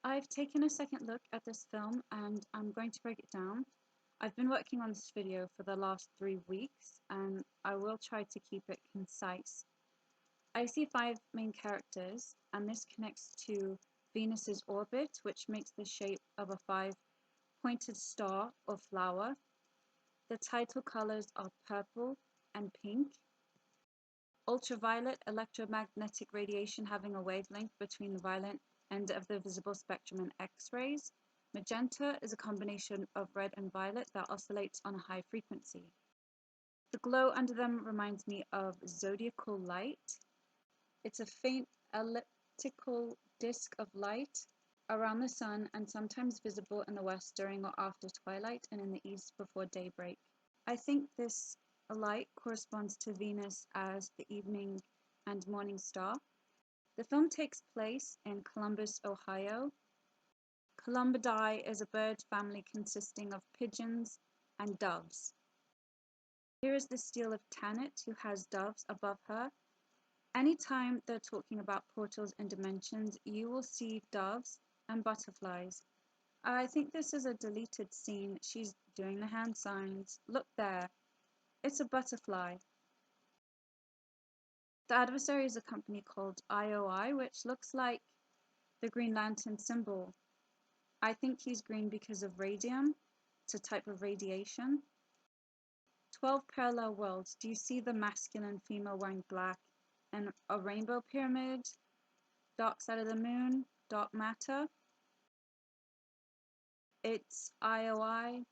I've taken a second look at this film and I'm going to break it down. I've been working on this video for the last 3 weeks and I will try to keep it concise. I see 5 main characters and this connects to Venus's orbit, which makes the shape of a 5-pointed star or flower. The title colors are purple and pink. Ultraviolet electromagnetic radiation having a wavelength between the violet end of the visible spectrum and X-rays. Magenta is a combination of red and violet that oscillates on a high frequency. The glow under them reminds me of zodiacal light. It's a faint elliptical disk of light around the sun and sometimes visible in the west during or after twilight and in the east before daybreak. I think this light corresponds to Venus as the evening and morning star. The film takes place in Columbus, Ohio. Columbidae is a bird family consisting of pigeons and doves. Here is the stele of Tanit, who has doves above her. Anytime they're talking about portals and dimensions, you will see doves and butterflies. I think this is a deleted scene. She's doing the hand signs. Look there. It's a butterfly. The adversary is a company called IOI, which looks like the Green Lantern symbol. I think he's green because of radium. It's a type of radiation. 12 parallel worlds. Do you see the masculine female wearing black and a rainbow pyramid? Dark side of the moon, dark matter. It's IOI,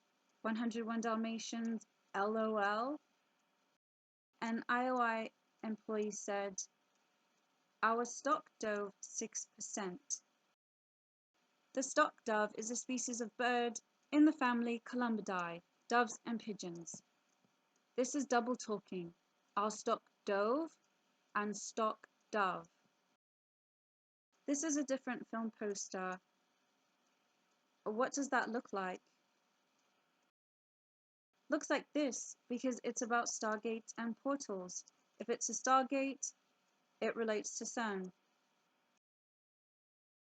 101 Dalmatians, LOL. An IOI employee said, "Our stock dove 6%. The stock dove is a species of bird in the family Columbidae, doves and pigeons. This is double talking. Our stock dove and stock dove. This is a different film poster. What does that look like? Looks like this because it's about Stargates and portals. If it's a Stargate, it relates to CERN.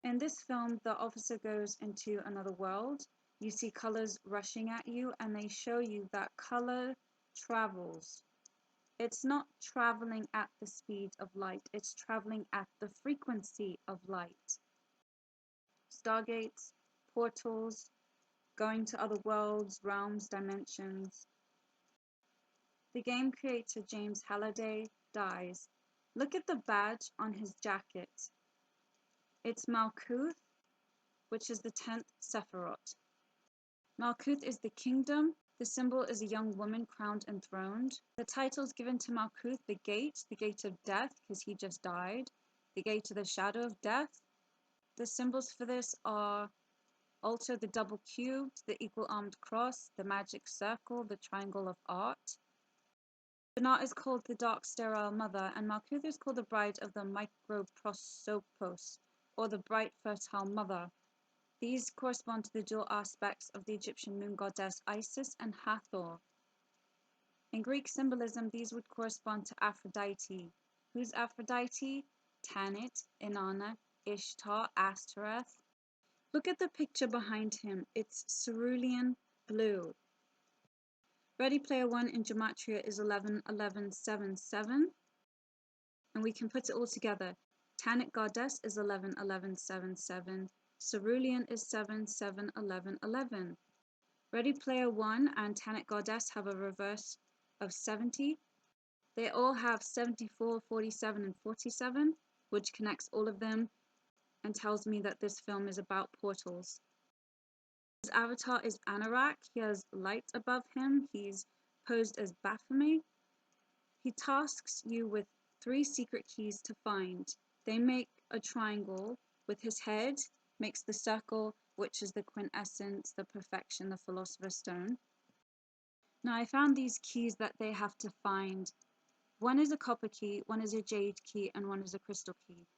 In this film, the officer goes into another world. You see colors rushing at you and they show you that color travels. It's not traveling at the speed of light, it's traveling at the frequency of light. Stargates, portals, going to other worlds, realms, dimensions. The game creator James Halliday dies. Look at the badge on his jacket. It's Malkuth, which is the 10th Sephiroth. Malkuth is the kingdom. The symbol is a young woman crowned and throned. The titles given to Malkuth: the gate of death, because he just died, the gate of the shadow of death. The symbols for this are also the double cube, the equal armed cross, the magic circle, the triangle of art. Banat is called the dark sterile mother, and Malkuth is called the bride of the microprosopos, or the bright fertile mother. These correspond to the dual aspects of the Egyptian moon goddess Isis and Hathor. In Greek symbolism, these would correspond to Aphrodite. Who's Aphrodite? Tanit, Inanna, Ishtar, Ashtoreth. Look at the picture behind him. It's cerulean blue. Ready Player One in Gematria is 111177, and we can put it all together. Tanit Goddess is 111177. Cerulean is 771111. Ready Player One and Tanit Goddess have a reverse of 70. They all have 74, 47, and 47, which connects all of them and tells me that this film is about portals. His avatar is Anorak. He has light above him. He's posed as Baphomet. He tasks you with 3 secret keys to find. They make a triangle with his head, makes the circle, which is the quintessence, the perfection, the philosopher's stone. Now I found these keys that they have to find. One is a copper key, one is a jade key, and one is a crystal key.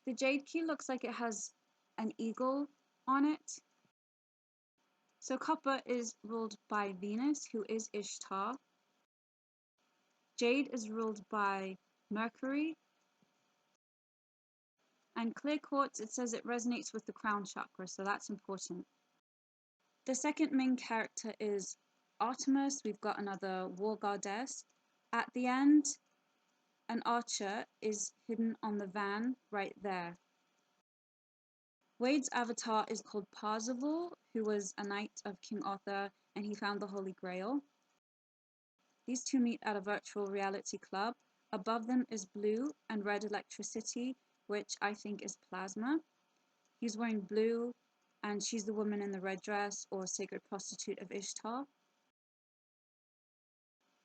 The jade key looks like it has an eagle on it. So copper is ruled by Venus, who is Ishtar. Jade is ruled by Mercury. And clear quartz, it says it resonates with the crown chakra, so that's important. The second main character is Artemis. We've got another war goddess. At the end, an archer is hidden on the van right there. Wade's avatar is called Parzival, who was a knight of King Arthur, and he found the Holy Grail. These two meet at a virtual reality club. Above them is blue and red electricity, which I think is plasma. He's wearing blue, and she's the woman in the red dress, or sacred prostitute of Ishtar.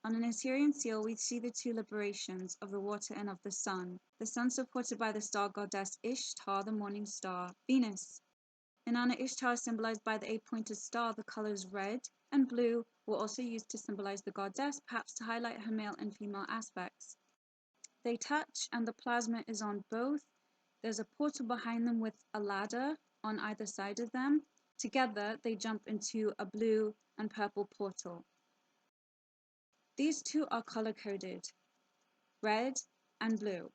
On an Assyrian seal, we see the two liberations of the water and of the sun. The sun supported by the star goddess Ishtar, the morning star, Venus. Inanna Ishtar is symbolized by the eight-pointed star. The colors red and blue were also used to symbolize the goddess, perhaps to highlight her male and female aspects. They touch, and the plasma is on both. There's a portal behind them with a ladder on either side of them. Together, they jump into a blue and purple portal. These two are color-coded, red and blue.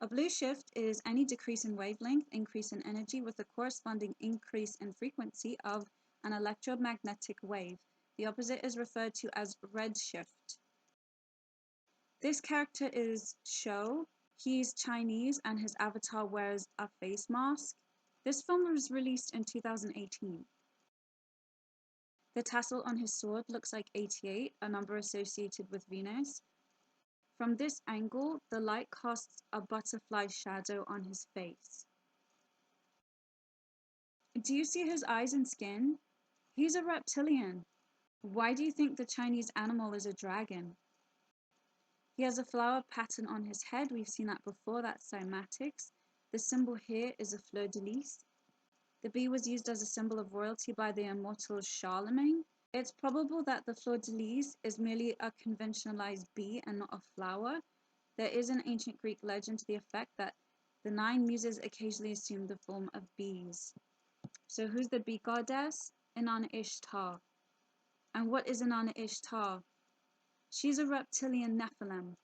A blue shift is any decrease in wavelength, increase in energy with a corresponding increase in frequency of an electromagnetic wave. The opposite is referred to as red shift. This character is Shou. He's Chinese and his avatar wears a face mask. This film was released in 2018. The tassel on his sword looks like 88, a number associated with Venus. From this angle, the light casts a butterfly shadow on his face. Do you see his eyes and skin? He's a reptilian. Why do you think the Chinese animal is a dragon? He has a flower pattern on his head. We've seen that before. That's cymatics. The symbol here is a fleur de lis. The bee was used as a symbol of royalty by the immortal Charlemagne. It's probable that the fleur de lis is merely a conventionalized bee and not a flower. There is an ancient Greek legend to the effect that the 9 muses occasionally assumed the form of bees. So who's the bee goddess? Inanna Ishtar. And what is Inanna Ishtar? She's a reptilian Nephilim.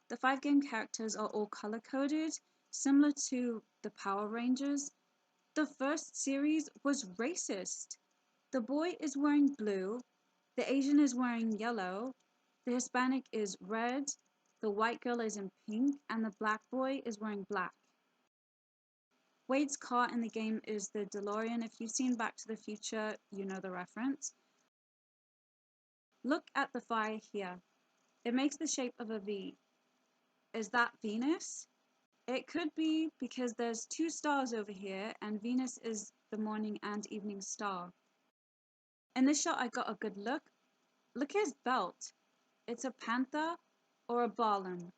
The 5 game characters are all color-coded, similar to the Power Rangers. The first series was racist. The boy is wearing blue, the Asian is wearing yellow, the Hispanic is red, the white girl is in pink, and the black boy is wearing black. Wade's car in the game is the Delorean. If you've seen Back to the Future, you know the reference. Look at the fire here. It makes the shape of a V. Is that Venus? It could be because there's 2 stars over here, and Venus is the morning and evening star. In this shot, I got a good look. Look at his belt. It's a panther or a Balaam.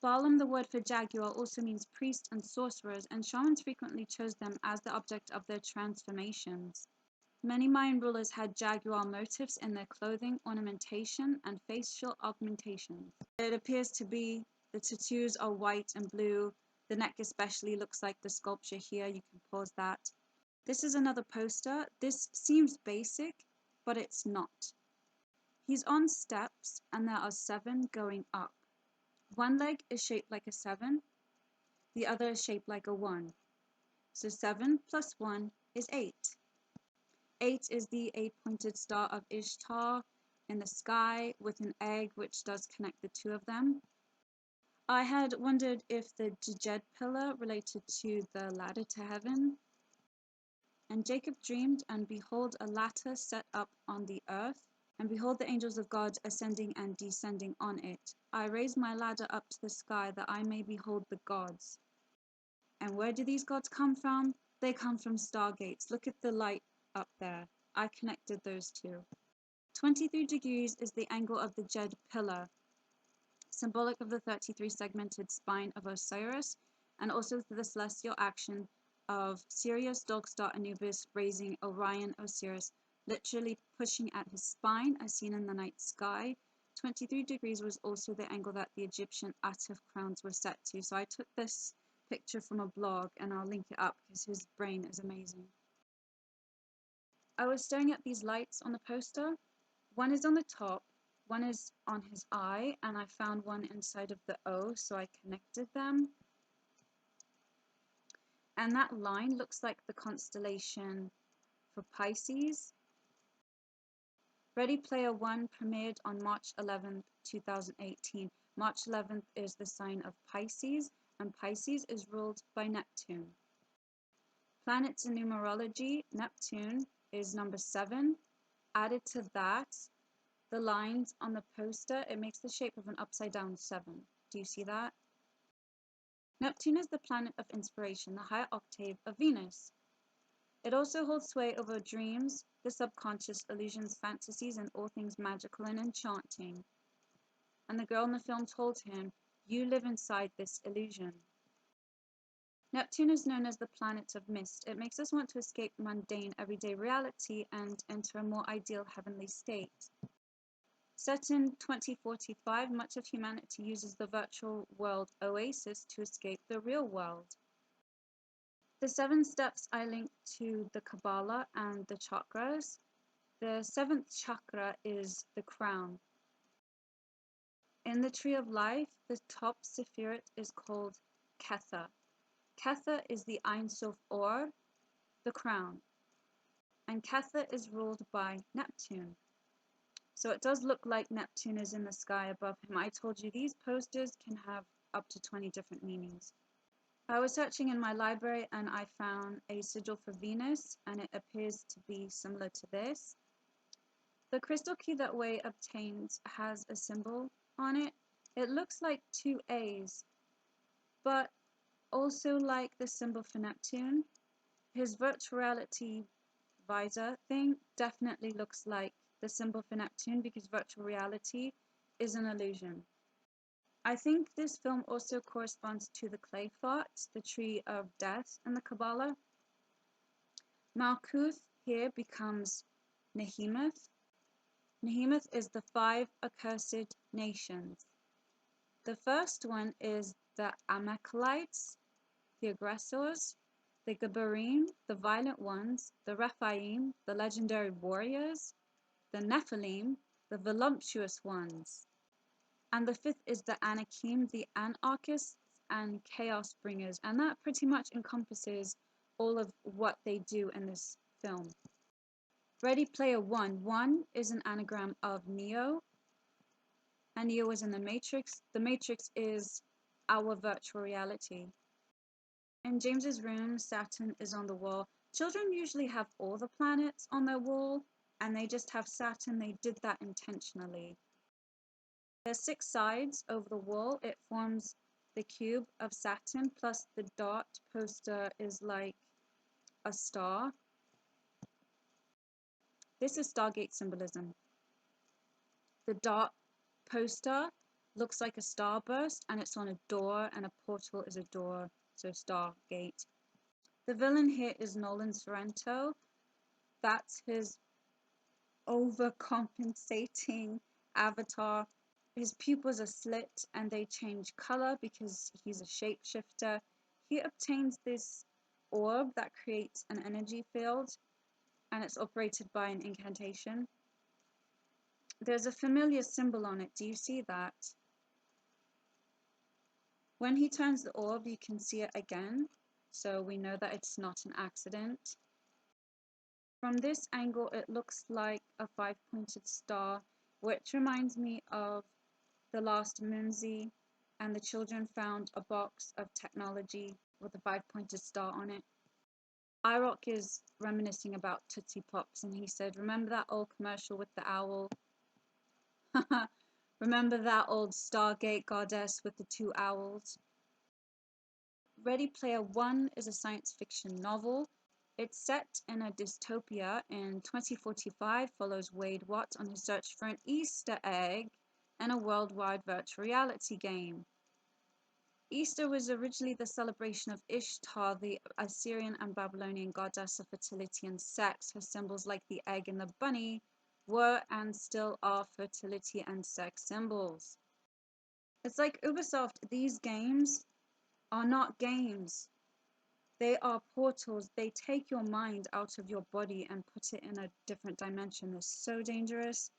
Balaam, the word for jaguar, also means priest and sorcerers, and shamans frequently chose them as the object of their transformations. Many Mayan rulers had jaguar motifs in their clothing, ornamentation, and facial augmentations. It appears to be the tattoos are white and blue. The neck especially looks like the sculpture here. You can pause that. This is another poster. This seems basic, but it's not. He's on steps, and there are 7 going up. One leg is shaped like a 7, the other is shaped like a 1. So 7 plus 1 is 8. 8 is the 8-pointed star of Ishtar in the sky with an egg which does connect the 2 of them. I had wondered if the Djed pillar related to the ladder to heaven. And Jacob dreamed, and behold, a ladder set up on the earth. And behold, the angels of God ascending and descending on it. I raised my ladder up to the sky that I may behold the gods. And where do these gods come from? They come from Stargates. Look at the light up there. I connected those 2. 23 degrees is the angle of the Djed pillar, symbolic of the 33 segmented spine of Osiris, and also the celestial action of Sirius, dog star Anubis, raising Orion, Osiris, literally pushing at his spine as seen in the night sky. 23 degrees was also the angle that the Egyptian Atif crowns were set to. So I took this picture from a blog and I'll link it up because his brain is amazing. I was staring at these lights on the poster. One is on the top, one is on his eye, and I found one inside of the O, so I connected them. And that line looks like the constellation for Pisces. Ready Player One premiered on March 11th, 2018. March 11th is the sign of Pisces, and Pisces is ruled by Neptune. Planets in numerology, Neptune is number 7. Added to that, the lines on the poster, it makes the shape of an upside down 7. Do you see that? Neptune is the planet of inspiration, the higher octave of Venus. It also holds sway over dreams, the subconscious, illusions, fantasies, and all things magical and enchanting. And the girl in the film told him, "You live inside this illusion." Neptune is known as the planet of mist. It makes us want to escape mundane, everyday reality and enter a more ideal heavenly state. Set in 2045, much of humanity uses the virtual world oasis to escape the real world. The 7 steps I linked to the Kabbalah and the chakras. The 7th chakra is the crown. In the Tree of Life, the top sephirot is called Kether. Kether is the Ein Sof Or, the crown. And Kether is ruled by Neptune. So it does look like Neptune is in the sky above him. I told you these posters can have up to 20 different meanings. I was searching in my library and I found a sigil for Venus, and it appears to be similar to this. The crystal key that Wei obtained has a symbol on it. It looks like 2 A's, but also like the symbol for Neptune. His virtual reality visor thing definitely looks like the symbol for Neptune because virtual reality is an illusion. I think this film also corresponds to the clay pot, the tree of death in the Kabbalah. Malkuth here becomes Nehemoth. Nehemoth is the 5 accursed nations. The first one is the Amalekites, the aggressors, the Gabarim, the violent ones, the Rephaim, the legendary warriors, the Nephilim, the voluptuous ones. And the 5th is the Anakim, the anarchists and chaos bringers. And that pretty much encompasses all of what they do in this film. Ready Player One. 1 is an anagram of Neo. And Neo is in the Matrix. The Matrix is our virtual reality. In James's room, Saturn is on the wall. Children usually have all the planets on their wall, and they just have Saturn. They did that intentionally. There's 6 sides over the wall. It forms the cube of Saturn, plus the dot poster is like a star. This is Stargate Symbolism. The dot poster looks like a starburst, and it's on a door, and a portal is a door, so Stargate. The villain here is Nolan Sorrento. That's his overcompensating avatar. His pupils are slit and they change color because he's a shapeshifter. He obtains this orb that creates an energy field, and it's operated by an incantation. There's a familiar symbol on it. Do you see that? When he turns the orb, you can see it again, so we know that it's not an accident. From this angle, it looks like a 5-pointed star, which reminds me of the last Moonsey, and the children found a box of technology with a 5-pointed star on it. IROC is reminiscing about Tootsie Pops, and he said, "Remember that old commercial with the owl? Remember that old Stargate goddess with the 2 owls?" Ready Player One is a science fiction novel. It's set in a dystopia in 2045, follows Wade Watts on his search for an Easter egg in a worldwide virtual reality game. Easter was originally the celebration of Ishtar, the Assyrian and Babylonian goddess of fertility and sex. Her symbols, like the egg and the bunny, were and still are fertility and sex symbols. It's like Ubisoft, these games are not games. They are portals. They take your mind out of your body and put it in a different dimension. They're so dangerous.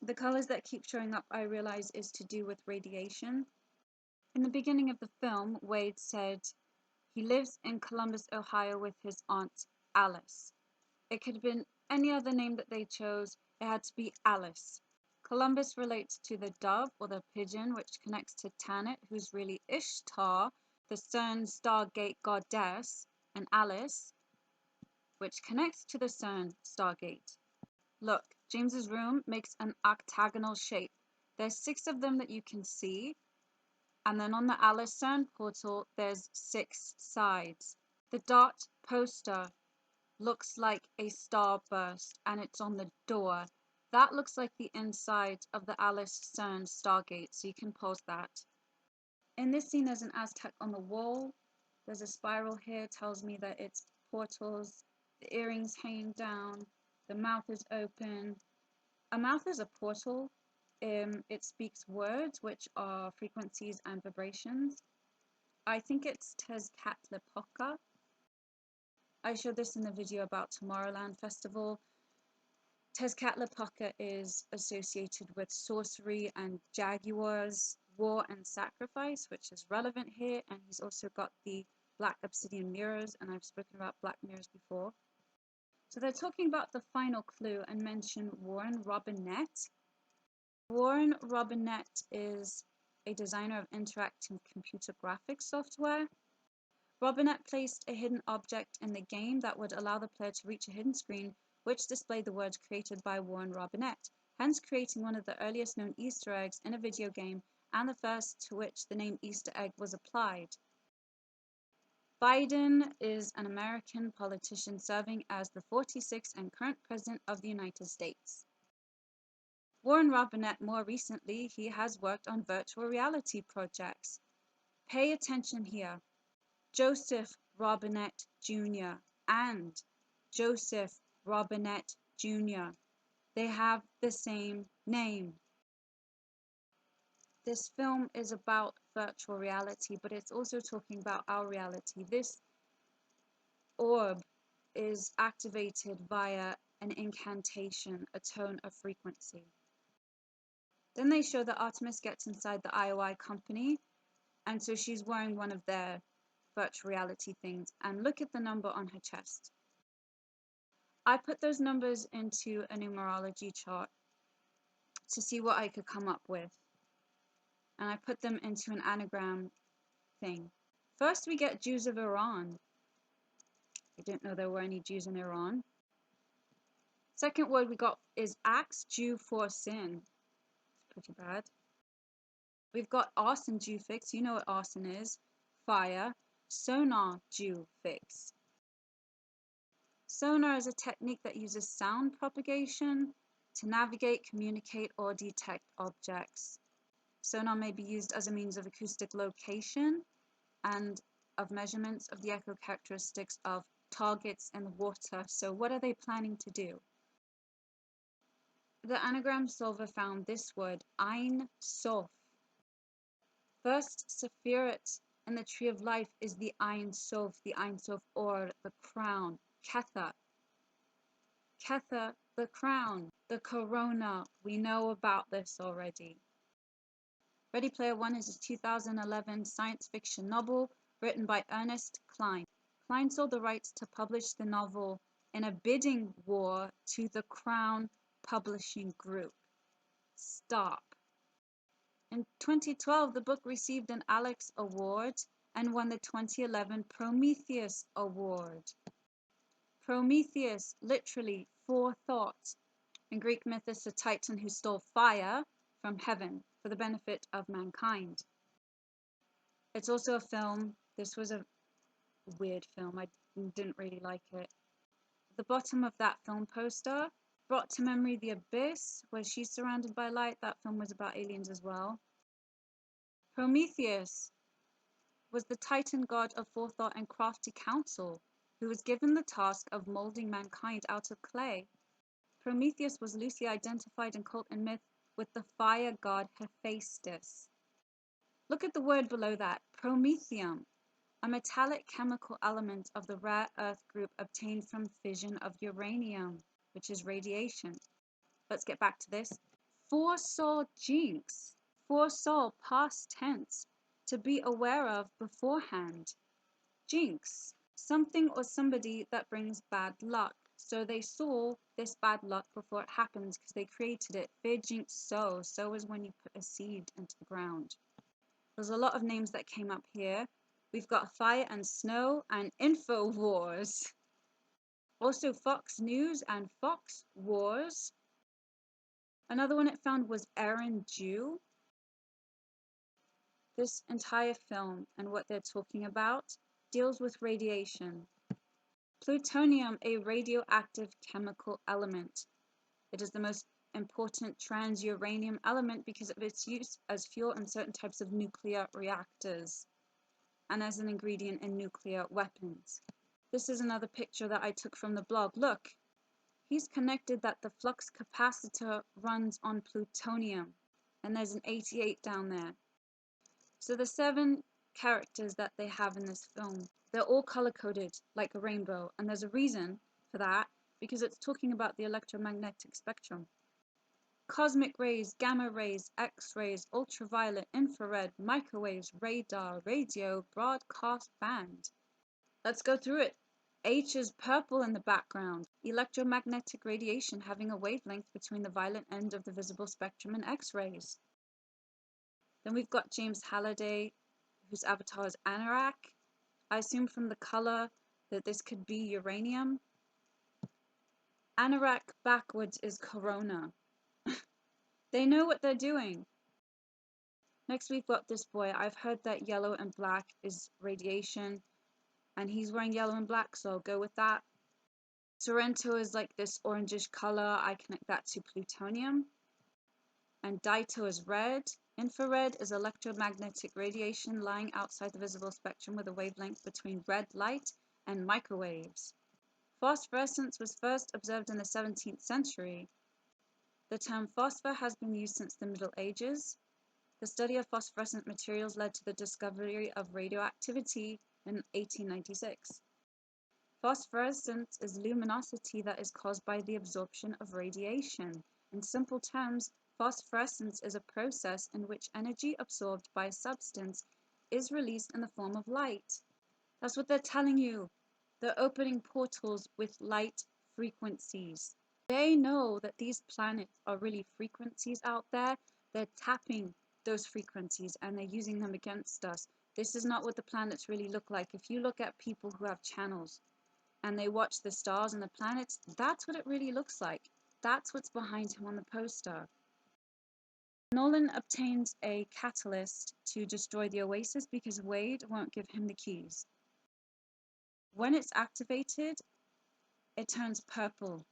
The colors that keep showing up, I realize, is to do with radiation. In the beginning of the film, Wade said He lives in Columbus, Ohio with his aunt Alice. It could have been any other name that they chose. It had to be Alice. Columbus relates to the dove or the pigeon, which connects to Tanit, who's really Ishtar, the CERN Stargate goddess, and Alice, which connects to the CERN Stargate. Look, James's room makes an octagonal shape. There's 6 of them that you can see, and then on the Alice CERN portal, there's 6 sides. The dot poster looks like a starburst, and it's on the door. That looks like the inside of the Alice CERN Stargate, so you can pause that. In this scene, there's an Aztec on the wall. There's a spiral here, tells me that it's portals. The earrings hanging down. The mouth is open. A mouth is a portal. It speaks words, which are frequencies and vibrations. I think it's Tezcatlipoca. I showed this in the video about Tomorrowland Festival. Tezcatlipoca is associated with sorcery and jaguars, war and sacrifice, which is relevant here, and he's also got the black obsidian mirrors, and I've spoken about black mirrors before. So they're talking about the final clue and mention Warren Robinett. Warren Robinett is a designer of interactive computer graphics software. Robinett placed a hidden object in the game that would allow the player to reach a hidden screen which displayed the words created by Warren Robinett, hence creating one of the earliest known Easter eggs in a video game and the first to which the name Easter egg was applied. Biden is an American politician serving as the 46th and current President of the United States. Warren Robinett, more recently, he has worked on virtual reality projects. Pay attention here. Joseph Robinett Jr. and Joseph Robinett Jr. They have the same name. This film is about virtual reality, but it's also talking about our reality. This orb is activated via an incantation, a tone of frequency. Then they show that Artemis gets inside the IOI company, and so she's wearing one of their virtual reality things, and look at the number on her chest. I put those numbers into a numerology chart to see what I could come up with, and I put them into an anagram thing. First we get Jews of Iran. I didn't know there were any Jews in Iran. Second word we got is axe, Jew for sin. It's pretty bad. We've got arson, Jew fix. You know what arson is. Fire. Sonar, Jew fix. Sonar is a technique that uses sound propagation to navigate, communicate, or detect objects. Sonar may be used as a means of acoustic location and of measurements of the echo characteristics of targets in the water. So what are they planning to do? The anagram solver found this word, Ein Sof. First Sephirat in the Tree of Life is the Ein Sof, or the crown, Ketha. Ketha, the crown, the corona. We know about this already. Ready Player One is a 2011 science fiction novel written by Ernest Cline. Cline sold the rights to publish the novel in a bidding war to the Crown Publishing Group. Stop. In 2012, the book received an Alex Award and won the 2011 Prometheus Award. Prometheus, literally forethought. In Greek myth, is a titan who stole fire from heaven for the benefit of mankind. It's also a film. This was a weird film. I didn't really like it. The bottom of that film poster brought to memory The Abyss, where she's surrounded by light. That film was about aliens as well. Prometheus was the titan god of forethought and crafty counsel, who was given the task of molding mankind out of clay. Prometheus was loosely identified in cult and myth with the fire god Hephaestus. Look at the word below that, promethium, a metallic chemical element of the rare earth group obtained from fission of uranium, which is radiation. Let's get back to this. Foresaw jinx, foresaw past tense, to be aware of beforehand. jinx, something or somebody that brings bad luck. So they saw this bad luck before it happens because they created it. Fear, jinx, sow. Sow is when you put a seed into the ground. There's a lot of names that came up here. We've got Fire and Snow and Info-Wars. Also Fox News and Fox Wars. Another one it found was Aaron Jew. This entire film and what they're talking about deals with radiation. Plutonium, a radioactive chemical element. It is the most important transuranium element because of its use as fuel in certain types of nuclear reactors and as an ingredient in nuclear weapons. This is another picture that I took from the blog. Look, he's connected that the flux capacitor runs on plutonium, and there's an 88 down there. So the 7 characters that they have in this film, they're all color-coded like a rainbow, and there's a reason for that, because it's talking about the electromagnetic spectrum. Cosmic rays, gamma rays, X-rays, ultraviolet, infrared, microwaves, radar, radio, broadcast band. Let's go through it. H is purple in the background. Electromagnetic radiation having a wavelength between the violet end of the visible spectrum and X-rays. Then we've got James Halliday, whose avatar is Anorak. I assume from the color that this could be uranium. Anorak backwards is corona. They know what they're doing. Next we've got this boy. I've heard that yellow and black is radiation, and he's wearing yellow and black, so I'll go with that. Sorrento is like this orangish color. I connect that to plutonium. And Daito is red. Infrared is electromagnetic radiation lying outside the visible spectrum with a wavelength between red light and microwaves. Phosphorescence was first observed in the 17th century. The term phosphor has been used since the Middle Ages. The study of phosphorescent materials led to the discovery of radioactivity in 1896. Phosphorescence is luminosity that is caused by the absorption of radiation. In simple terms, phosphorescence is a process in which energy absorbed by a substance is released in the form of light. That's what they're telling you. They're opening portals with light frequencies. They know that these planets are really frequencies out there. They're tapping those frequencies and they're using them against us. This is not what the planets really look like. If you look at people who have channels and they watch the stars and the planets, that's what it really looks like. That's what's behind him on the poster. Nolan obtains a catalyst to destroy the Oasis because Wade won't give him the keys. When it's activated, it turns purple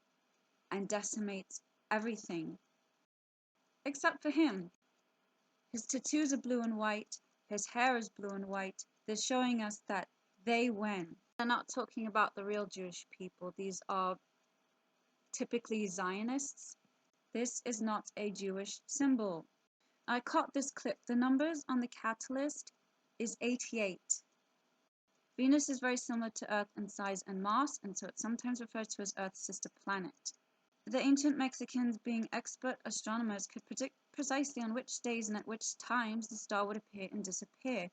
and decimates everything. Except for him. His tattoos are blue and white, his hair is blue and white. They're showing us that they win. They're not talking about the real Jewish people. These are typically Zionists. This is not a Jewish symbol. I caught this clip. The numbers on the catalyst is 88. Venus is very similar to Earth in size and mass, and so it's sometimes referred to as Earth's sister planet. The ancient Mexicans, being expert astronomers, could predict precisely on which days and at which times the star would appear and disappear.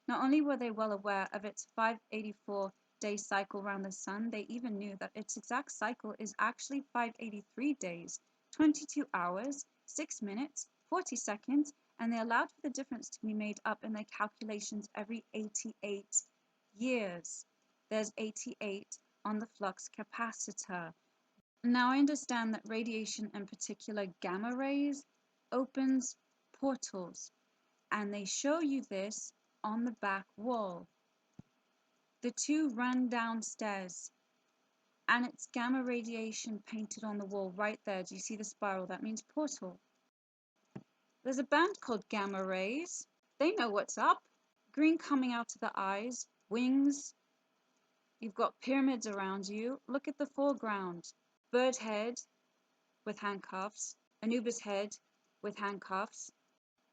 Not only were they well aware of its 584-day cycle around the sun, they even knew that its exact cycle is actually 583 days, 22 hours, 6 minutes, 40 seconds, and they allowed for the difference to be made up in their calculations every 88 years. There's 88 on the flux capacitor. Now I understand that radiation, in particular gamma rays, opens portals, and they show you this on the back wall. The two run downstairs, and it's gamma radiation painted on the wall right there. Do you see the spiral? That means portal. There's a band called Gamma Rays. They know what's up. Green coming out of the eyes, wings. You've got pyramids around you. Look at the foreground. Bird head with handcuffs. Anubis head with handcuffs.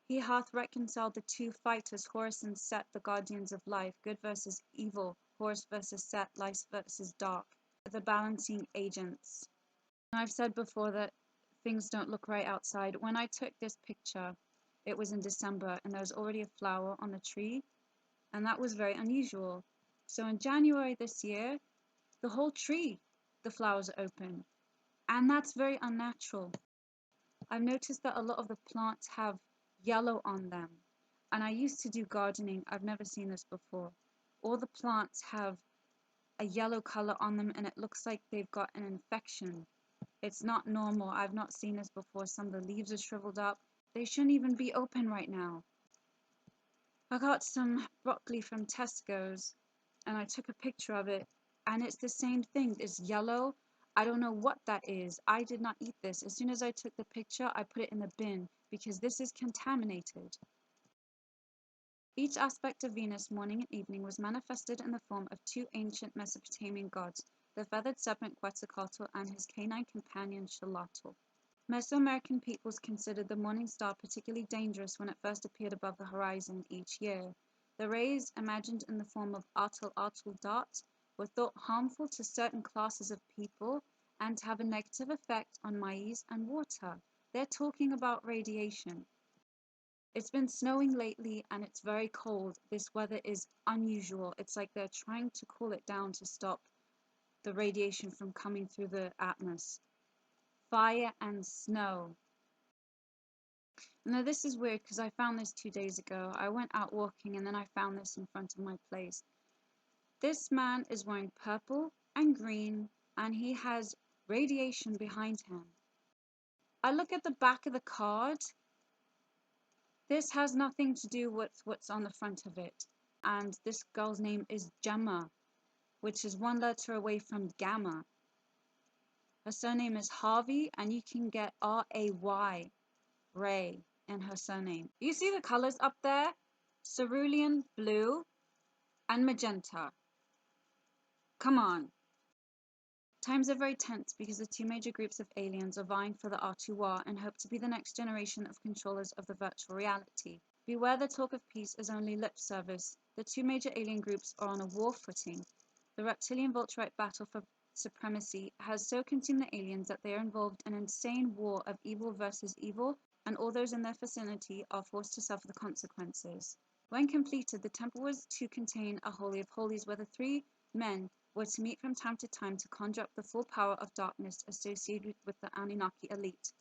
He hath reconciled the two fighters, Horus and Set, the guardians of life. Good versus evil. Horus versus Set, light versus dark. The balancing agents. I've said before that things don't look right outside. When I took this picture, it was in December and there was already a flower on the tree, and that was very unusual. So in January this year, the whole tree, the flowers are open. And that's very unnatural. I've noticed that a lot of the plants have yellow on them. And I used to do gardening. I've never seen this before. All the plants have a yellow color on them and it looks like they've got an infection. It's not normal. I've not seen this before. Some of the leaves are shriveled up. They shouldn't even be open right now. I got some broccoli from Tesco's and I took a picture of it and it's the same thing. It's yellow. I don't know what that is. I did not eat this. As soon as I took the picture, I put it in the bin because this is contaminated. Each aspect of Venus, morning and evening, was manifested in the form of two ancient Mesopotamian gods, the feathered serpent Quetzalcoatl and his canine companion Xolotl. Mesoamerican peoples considered the morning star particularly dangerous when it first appeared above the horizon each year. The rays, imagined in the form of atl dots, were thought harmful to certain classes of people and to have a negative effect on maize and water. They're talking about radiation. It's been snowing lately and it's very cold. This weather is unusual. It's like they're trying to cool it down to stop the radiation from coming through the atmosphere. Fire and snow. Now this is weird because I found this 2 days ago. I went out walking and then I found this in front of my place. This man is wearing purple and green and he has radiation behind him. I look at the back of the card. This has nothing to do with what's on the front of it. And this girl's name is Gemma, which is one letter away from Gamma. Her surname is Harvey, and you can get R-A-Y, Ray, in her surname. You see the colors up there? Cerulean, blue, and magenta. Come on. Times are very tense because the two major groups of aliens are vying for the Artois and hope to be the next generation of controllers of the virtual reality. Beware the talk of peace is only lip service. The two major alien groups are on a war footing. The reptilian-Vulturite battle for supremacy has so consumed the aliens that they are involved in an insane war of evil versus evil, and all those in their vicinity are forced to suffer the consequences. When completed, the temple was to contain a Holy of Holies where the three men were to meet from time to time to conjure up the full power of darkness associated with the Anunnaki elite.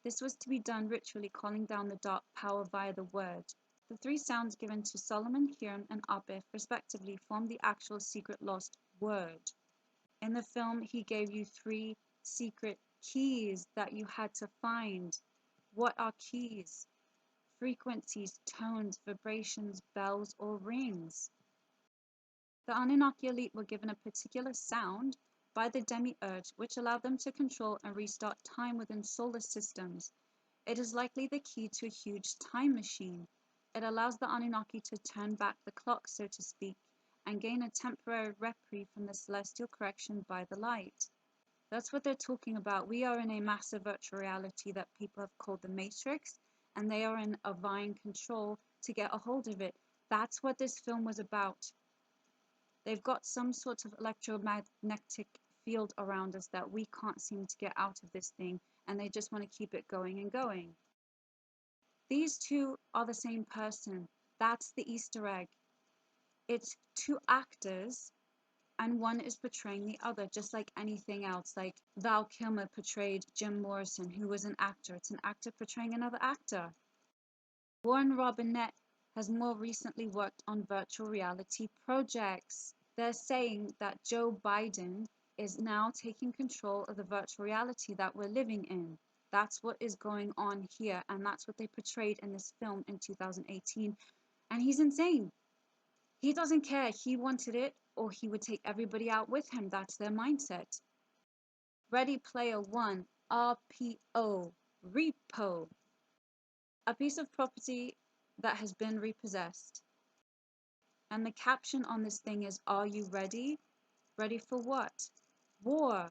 This was to be done ritually, calling down the dark power via the word. The three sounds given to Solomon, Hiram, and Abif respectively formed the actual secret lost word. In the film, he gave you 3 secret keys that you had to find. What are keys? Frequencies, tones, vibrations, bells, or rings. The Anunnaki elite were given a particular sound by the demiurge, which allowed them to control and restart time within solar systems. It is likely the key to a huge time machine. It allows the Anunnaki to turn back the clock, so to speak, and gain a temporary reprieve from the celestial correction by the light. That's what they're talking about. We are in a massive virtual reality that people have called the Matrix, and they are in a vying control to get a hold of it. That's what this film was about. They've got some sort of electromagnetic field around us that we can't seem to get out of this thing, and they just want to keep it going and going. These two are the same person. That's the Easter egg. It's 2 actors, and one is portraying the other, just like anything else. Like Val Kilmer portrayed Jim Morrison, who was an actor. It's an actor portraying another actor. Warren Robinette has more recently worked on virtual reality projects. They're saying that Joe Biden is now taking control of the virtual reality that we're living in. That's what is going on here, and that's what they portrayed in this film in 2018. And he's insane. He doesn't care. He wanted it, or he would take everybody out with him. That's their mindset. Ready Player One, RPO, repo. A piece of property that has been repossessed. And the caption on this thing is, are you ready? Ready for what? War.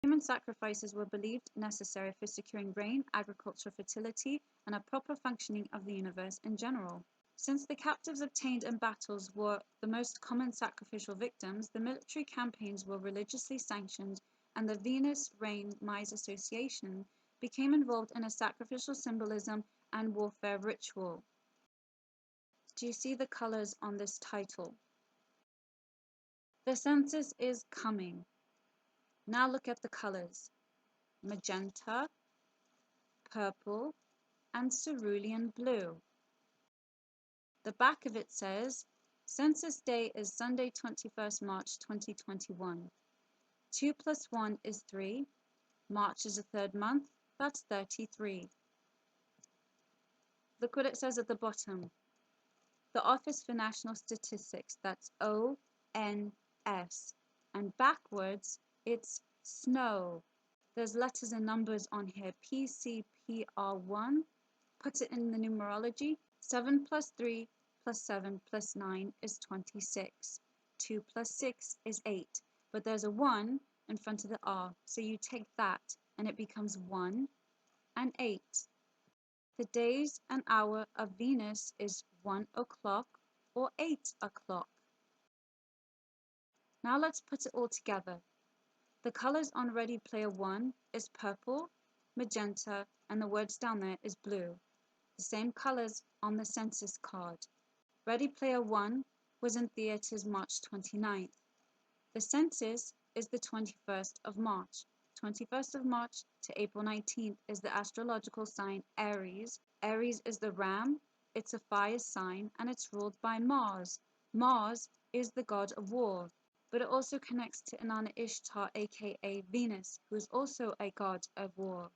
Human sacrifices were believed necessary for securing rain, agriculture, fertility, and a proper functioning of the universe in general. Since the captives obtained in battles were the most common sacrificial victims, the military campaigns were religiously sanctioned, and the Venus Rain Mise Association became involved in a sacrificial symbolism and warfare ritual. Do you see the colors on this title? The census is coming. Now look at the colors. Magenta, purple, and cerulean blue. The back of it says, Census Day is Sunday 21st March 2021. 2 plus 1 is 3. March is the third month. That's 33. Look what it says at the bottom. The Office for National Statistics, that's ONS. And backwards, it's snow. There's letters and numbers on here. PCPR1. Put it in the numerology. 7 plus 3 plus 7 plus 9 is 26. 2 plus 6 is 8. But there's a 1 in front of the R. So you take that and it becomes 1 and 8. The days and hour of Venus is 1 o'clock or 8 o'clock. Now let's put it all together. The colors on Ready Player One is purple, magenta, and the words down there is blue. The same colors on the census card. Ready Player One was in theaters March 29th. The census is the 21st of March. 21st of March to April 19th is the astrological sign Aries. Aries is the ram, it's a fire sign, and it's ruled by Mars. Mars is the god of war, but it also connects to Inanna Ishtar, aka Venus, who is also a god of war.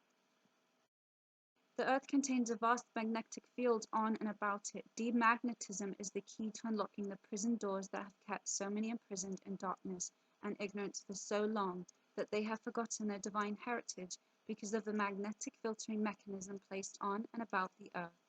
The Earth contains a vast magnetic field on and about it. Demagnetism is the key to unlocking the prison doors that have kept so many imprisoned in darkness and ignorance for so long that they have forgotten their divine heritage because of the magnetic filtering mechanism placed on and about the Earth.